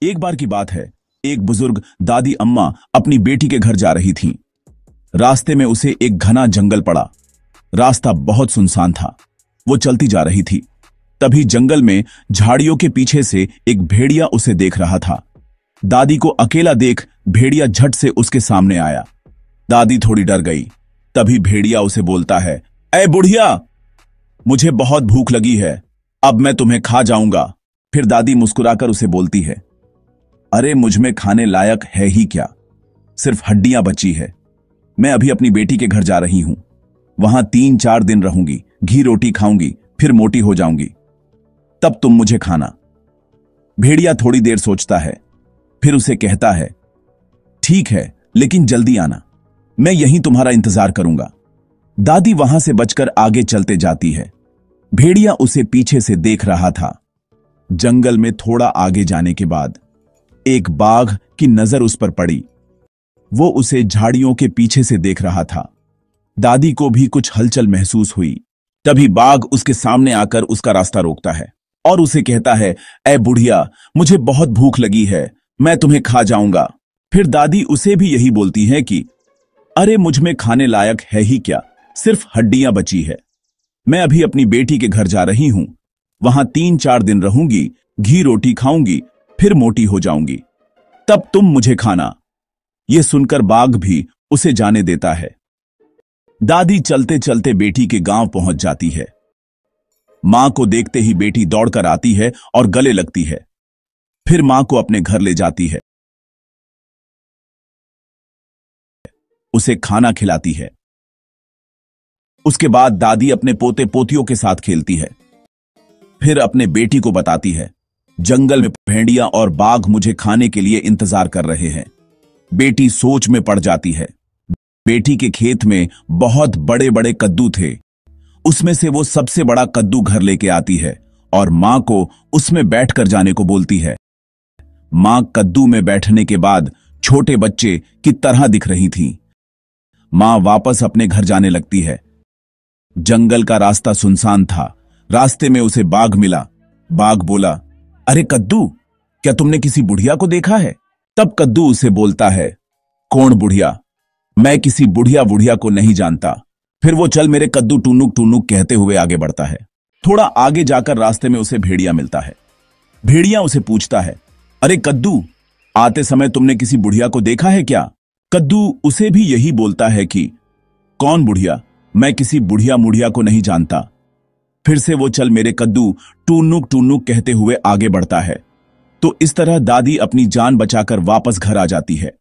एक बार की बात है, एक बुजुर्ग दादी अम्मा अपनी बेटी के घर जा रही थीं। रास्ते में उसे एक घना जंगल पड़ा। रास्ता बहुत सुनसान था। वो चलती जा रही थी। तभी जंगल में झाड़ियों के पीछे से एक भेड़िया उसे देख रहा था। दादी को अकेला देख भेड़िया झट से उसके सामने आया। दादी थोड़ी डर गई। तभी भेड़िया उसे बोलता है, ऐ बुढ़िया, मुझे बहुत भूख लगी है, अब मैं तुम्हें खा जाऊंगा। फिर दादी मुस्कुराकर उसे बोलती है, अरे मुझ में खाने लायक है ही क्या, सिर्फ हड्डियां बची है। मैं अभी अपनी बेटी के घर जा रही हूं, वहां 3-4 दिन रहूंगी, घी रोटी खाऊंगी, फिर मोटी हो जाऊंगी, तब तुम मुझे खाना। भेड़िया थोड़ी देर सोचता है, फिर उसे कहता है, ठीक है, लेकिन जल्दी आना, मैं यहीं तुम्हारा इंतजार करूंगा। दादी वहां से बचकर आगे चलते जाती है। भेड़िया उसे पीछे से देख रहा था। जंगल में थोड़ा आगे जाने के बाद एक बाघ की नजर उस पर पड़ी। वो उसे झाड़ियों के पीछे से देख रहा था। दादी को भी कुछ हलचल महसूस हुई। तभी बाघ उसके सामने आकर उसका रास्ता रोकता है और उसे कहता है, ऐ बुढ़िया, मुझे बहुत भूख लगी है, मैं तुम्हें खा जाऊंगा। फिर दादी उसे भी यही बोलती है कि अरे मुझ में खाने लायक है ही क्या, सिर्फ हड्डियां बची है। मैं अभी अपनी बेटी के घर जा रही हूं, वहां 3-4 दिन रहूंगी, घी रोटी खाऊंगी, फिर मोटी हो जाऊंगी, तब तुम मुझे खाना। यह सुनकर बाघ भी उसे जाने देता है। दादी चलते चलते बेटी के गांव पहुंच जाती है। मां को देखते ही बेटी दौड़कर आती है और गले लगती है। फिर मां को अपने घर ले जाती है, उसे खाना खिलाती है। उसके बाद दादी अपने पोते पोतियों के साथ खेलती है। फिर अपने बेटी को बताती है, जंगल में भेड़िया और बाघ मुझे खाने के लिए इंतजार कर रहे हैं। बेटी सोच में पड़ जाती है। बेटी के खेत में बहुत बड़े बड़े कद्दू थे। उसमें से वो सबसे बड़ा कद्दू घर लेके आती है और मां को उसमें बैठकर जाने को बोलती है। मां कद्दू में बैठने के बाद छोटे बच्चे की तरह दिख रही थी। मां वापस अपने घर जाने लगती है। जंगल का रास्ता सुनसान था। रास्ते में उसे बाघ मिला। बाघ बोला, अरे कद्दू, क्या तुमने किसी बुढ़िया को देखा है? तब कद्दू उसे बोलता है, कौन बुढ़िया? मैं किसी बुढ़िया बुढ़िया को नहीं जानता। फिर वो चल मेरे कद्दू टूनुक टूनुक कहते हुए आगे बढ़ता है। थोड़ा आगे जाकर रास्ते में उसे भेड़िया मिलता है। भेड़िया उसे पूछता है, अरे कद्दू, आते समय तुमने किसी बुढ़िया को देखा है क्या? कद्दू उसे भी यही बोलता है कि कौन बुढ़िया? मैं किसी बुढ़िया मुढ़िया को नहीं जानता। फिर से वो चल मेरे कद्दू टूनुक टूनुक कहते हुए आगे बढ़ता है। तो इस तरह दादी अपनी जान बचाकर वापस घर आ जाती है।